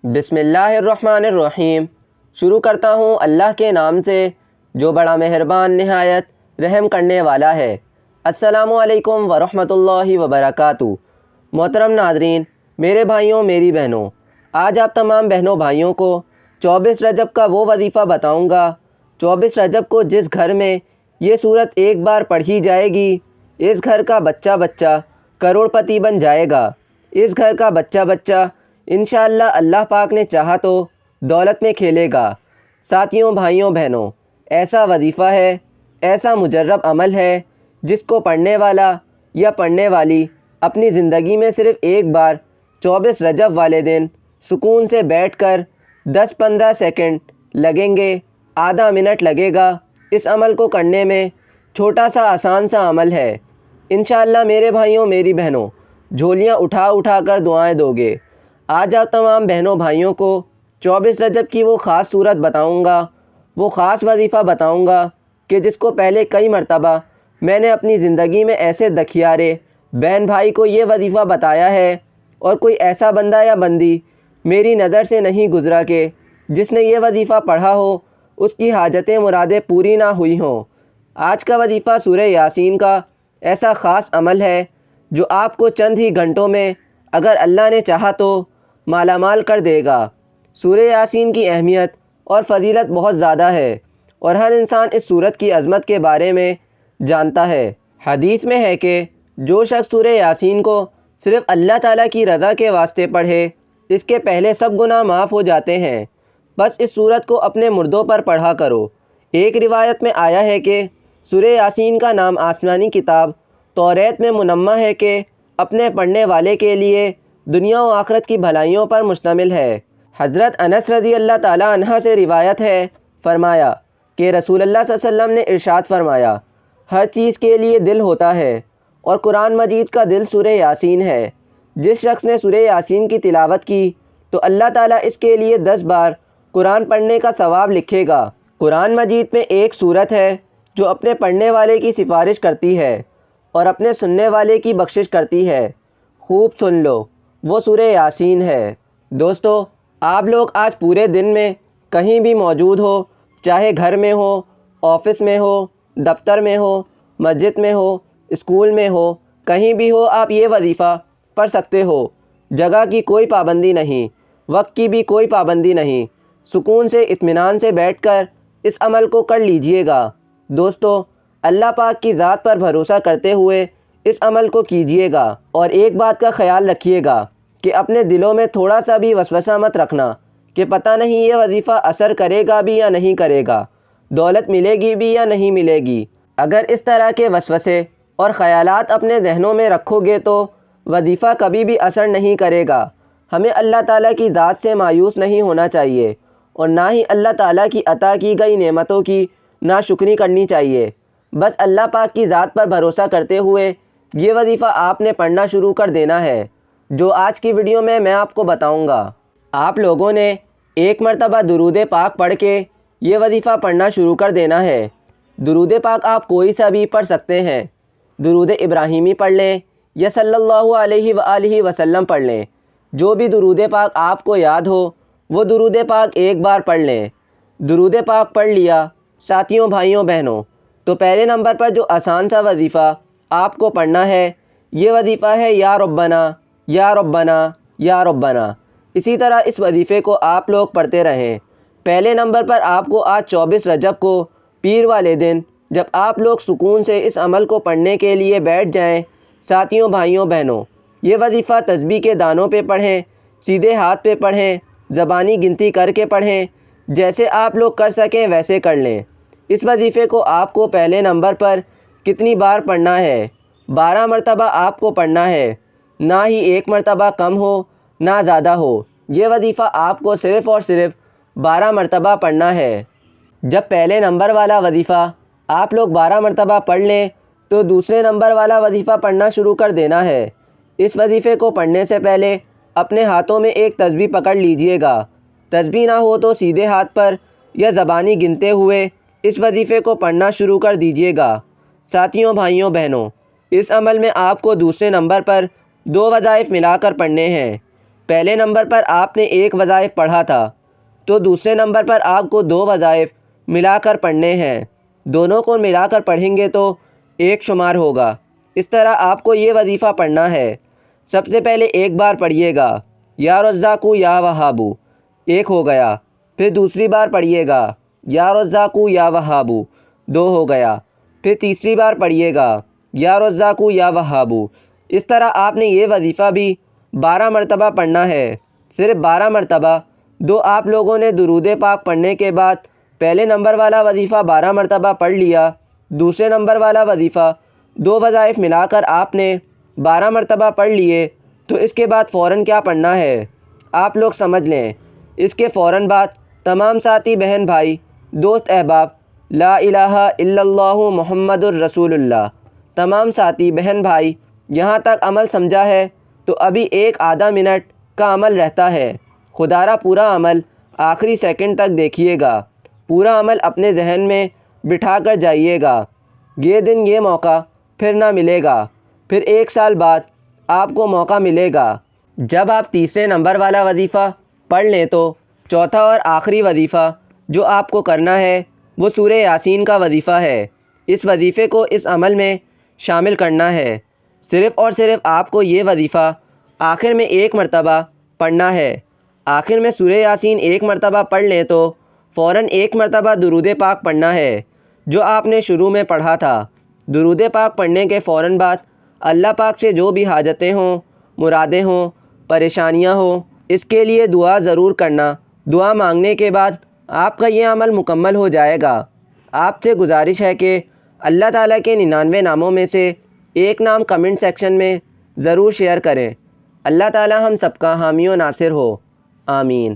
بسم اللہ الرحمن الرحیم۔ شروع کرتا ہوں اللہ کے نام سے جو بڑا مہربان نہایت رحم کرنے والا ہے۔ السلام علیکم ورحمۃ اللہ وبرکاتہ۔ محترم ناظرین، میرے بھائیوں میری بہنوں، آج آپ تمام بہنوں بھائیوں کو 24 رجب کا وہ وظیفہ بتاؤں گا۔ 24 رجب کو جس گھر میں یہ صورت ایک بار پڑھی جائے گی، اس گھر کا بچہ بچہ کروڑ پتی بن جائے گا۔ اس گھر کا بچہ بچہ انشاءاللہ اللہ پاک نے چاہا تو دولت میں کھیلے گا۔ ساتھیوں، بھائیوں بہنوں، ایسا وظیفہ ہے، ایسا مجرب عمل ہے جس کو پڑھنے والا یا پڑھنے والی اپنی زندگی میں صرف ایک بار 24 رجب والے دن سکون سے بیٹھ کر 10-15 سیکنڈ لگیں گے، آدھا منٹ لگے گا اس عمل کو کرنے میں۔ چھوٹا سا آسان سا عمل ہے۔ انشاءاللہ میرے بھائیوں میری بہنوں، جھولیاں اٹھا اٹھا کر دعائیں دو گے۔ آج آپ تمام بہنوں بھائیوں کو 24 رجب کی وہ خاص صورت بتاؤں گا، وہ خاص وظیفہ بتاؤں گا کہ جس کو پہلے کئی مرتبہ میں نے اپنی زندگی میں ایسے دکھیارے بہن بھائی کو یہ وظیفہ بتایا ہے، اور کوئی ایسا بندہ یا بندی میری نظر سے نہیں گزرا کہ جس نے یہ وظیفہ پڑھا ہو اس کی حاجتیں مرادیں پوری نہ ہوئی ہوں۔ آج کا وظیفہ سورہ یاسین کا ایسا خاص عمل ہے جو آپ کو چند ہی گھنٹوں میں اگر اللہ نے چاہا تو مالا مال کر دے گا۔ سورہ یاسین کی اہمیت اور فضیلت بہت زیادہ ہے، اور ہر انسان اس سورت کی عظمت کے بارے میں جانتا ہے۔ حدیث میں ہے کہ جو شخص سورہ یاسین کو صرف اللہ تعالیٰ کی رضا کے واسطے پڑھے، اس کے پہلے سب گناہ معاف ہو جاتے ہیں۔ بس اس سورت کو اپنے مردوں پر پڑھا کرو۔ ایک روایت میں آیا ہے کہ سورہ یاسین کا نام آسمانی کتاب توریت میں منمّہ ہے کہ اپنے پڑھنے والے کے لیے دنیا و آخرت کی بھلائیوں پر مشتمل ہے۔ حضرت انس رضی اللہ تعالیٰ عنہ سے روایت ہے، فرمایا کہ رسول اللہ صلی اللہ علیہ وسلم نے ارشاد فرمایا، ہر چیز کے لیے دل ہوتا ہے، اور قرآن مجید کا دل سورہ یاسین ہے۔ جس شخص نے سورہ یاسین کی تلاوت کی تو اللہ تعالیٰ اس کے لیے 10 بار قرآن پڑھنے کا ثواب لکھے گا۔ قرآن مجید میں ایک سورت ہے جو اپنے پڑھنے والے کی سفارش کرتی ہے اور اپنے سننے والے کی بخشش کرتی ہے۔ خوب سن لو، وہ سورہ یاسین ہے۔ دوستو، آپ لوگ آج پورے دن میں کہیں بھی موجود ہو، چاہے گھر میں ہو، آفس میں ہو، دفتر میں ہو، مسجد میں ہو، اسکول میں ہو، کہیں بھی ہو، آپ یہ وظیفہ پڑھ سکتے ہو۔ جگہ کی کوئی پابندی نہیں، وقت کی بھی کوئی پابندی نہیں۔ سکون سے اطمینان سے بیٹھ کر اس عمل کو کر لیجئے گا۔ دوستو، اللہ پاک کی ذات پر بھروسہ کرتے ہوئے اس عمل کو کیجئے گا، اور ایک بات کا خیال رکھیے گا کہ اپنے دلوں میں تھوڑا سا بھی وسوسہ مت رکھنا کہ پتہ نہیں یہ وظیفہ اثر کرے گا بھی یا نہیں کرے گا، دولت ملے گی بھی یا نہیں ملے گی۔ اگر اس طرح کے وسوسے اور خیالات اپنے ذہنوں میں رکھو گے تو وظیفہ کبھی بھی اثر نہیں کرے گا۔ ہمیں اللہ تعالیٰ کی ذات سے مایوس نہیں ہونا چاہیے، اور نہ ہی اللہ تعالیٰ کی عطا کی گئی نعمتوں کی ناشکری کرنی چاہیے۔ بس اللہ پاک کی ذات پر بھروسہ کرتے ہوئے یہ وظیفہ آپ نے پڑھنا شروع کر دینا ہے جو آج کی ویڈیو میں آپ کو بتاؤں گا۔ آپ لوگوں نے ایک مرتبہ درود پاک پڑھ کے یہ وظیفہ پڑھنا شروع کر دینا ہے۔ درود پاک آپ کوئی سا بھی پڑھ سکتے ہیں۔ درود ابراہیمی پڑھ لیں یا صلی اللہ علیہ وآلہ وسلم پڑھ لیں۔ جو بھی درود پاک آپ کو یاد ہو وہ درود پاک ایک بار پڑھ لیں۔ درود پاک پڑھ لیا، ساتھیوں، بھائیوں، بہنوں، تو پہلے نمبر پر جو آسان سا وظیفہ آپ کو پڑھنا ہے، یہ وظیفہ ہے یا ربنا یا ربنا یا ربنا۔ اسی طرح اس وظیفے کو آپ لوگ پڑھتے رہیں۔ پہلے نمبر پر آپ کو آج 24 رجب کو پیر والے دن جب آپ لوگ سکون سے اس عمل کو پڑھنے کے لیے بیٹھ جائیں، ساتھیوں، بھائیوں، بہنوں، یہ وظیفہ تسبیح کے دانوں پہ پڑھیں، سیدھے ہاتھ پہ پڑھیں، زبانی گنتی کر کے پڑھیں، جیسے آپ لوگ کر سکیں ویسے کر لیں۔ اس وظیفے کو آپ کو پہلے نمبر پر کتنی بار پڑھنا ہے؟ 12 مرتبہ آپ کو پڑھنا ہے، نہ ہی ایک مرتبہ کم ہو نہ زیادہ ہو۔ یہ وظیفہ آپ کو صرف اور صرف 12 مرتبہ پڑھنا ہے۔ جب پہلے نمبر والا وظیفہ آپ لوگ 12 مرتبہ پڑھ لیں تو دوسرے نمبر والا وظیفہ پڑھنا شروع کر دینا ہے۔ اس وظیفے کو پڑھنے سے پہلے اپنے ہاتھوں میں ایک تسبیح پکڑ لیجئے گا۔ تسبیح نہ ہو تو سیدھے ہاتھ پر یا زبانی گنتے ہوئے اس وظیفے کو پڑھنا شروع کر دیجئے گا۔ ساتھیوں، بھائیوں، بہنوں، اس عمل میں آپ کو دوسرے نمبر پر 2 وظائف ملا کر پڑھنے ہیں۔ پہلے نمبر پر آپ نے ایک وظائف پڑھا تھا تو دوسرے نمبر پر آپ کو 2 وظائف ملا کر پڑھنے ہیں، دونوں کو ملا کر پڑھیں گے تو ایک شمار ہوگا۔ اس طرح آپ کو یہ وظیفہ پڑھنا ہے۔ سب سے پہلے ایک بار پڑھیے گا یا رزاقو یا وہابو، ایک ہو گیا۔ پھر دوسری بار پڑھیے گا یا رزاقو یا وہابو، 2 ہو گیا۔ پھر تیسری بار پڑھیے گا یا رزاقو یا وہابو۔ اس طرح آپ نے یہ وظیفہ بھی 12 مرتبہ پڑھنا ہے، صرف 12 مرتبہ۔ آپ لوگوں نے درود پاک پڑھنے کے بعد پہلے نمبر والا وظیفہ 12 مرتبہ پڑھ لیا، دوسرے نمبر والا وظیفہ 2 وظائف ملا کر آپ نے 12 مرتبہ پڑھ لیے، تو اس کے بعد فوراً کیا پڑھنا ہے آپ لوگ سمجھ لیں۔ اس کے فوراً بعد تمام ساتھی بہن بھائی دوست احباب لا الہ الا اللہ محمد الرسول اللہ، تمام ساتھی بہن بھائی یہاں تک عمل سمجھا ہے تو ابھی ایک آدھا منٹ کا عمل رہتا ہے۔ خدا را پورا عمل آخری سیکنڈ تک دیکھیے گا، پورا عمل اپنے ذہن میں بٹھا کر جائیے گا۔ یہ دن یہ موقع پھر نہ ملے گا، پھر 1 سال بعد آپ کو موقع ملے گا۔ جب آپ تیسرے نمبر والا وظیفہ پڑھ لیں تو چوتھا اور آخری وظیفہ جو آپ کو کرنا ہے وہ سورہ یاسین کا وظیفہ ہے۔ اس وظیفے کو اس عمل میں شامل کرنا ہے۔ صرف اور صرف آپ کو یہ وظیفہ آخر میں 1 مرتبہ پڑھنا ہے۔ آخر میں سورہ یاسین 1 مرتبہ پڑھ لیں تو فوراً 1 مرتبہ درود پاک پڑھنا ہے جو آپ نے شروع میں پڑھا تھا۔ درود پاک پڑھنے کے فوراً بعد اللہ پاک سے جو بھی حاجتیں ہوں، مرادیں ہوں، پریشانیاں ہوں، اس کے لیے دعا ضرور کرنا۔ دعا مانگنے کے بعد آپ کا یہ عمل مکمل ہو جائے گا۔ آپ سے گزارش ہے کہ اللہ تعالیٰ کے 99 ناموں میں سے ایک نام کمنٹ سیکشن میں ضرور شیئر کریں۔ اللہ تعالیٰ ہم سب کا حامی و ناصر ہو، آمین۔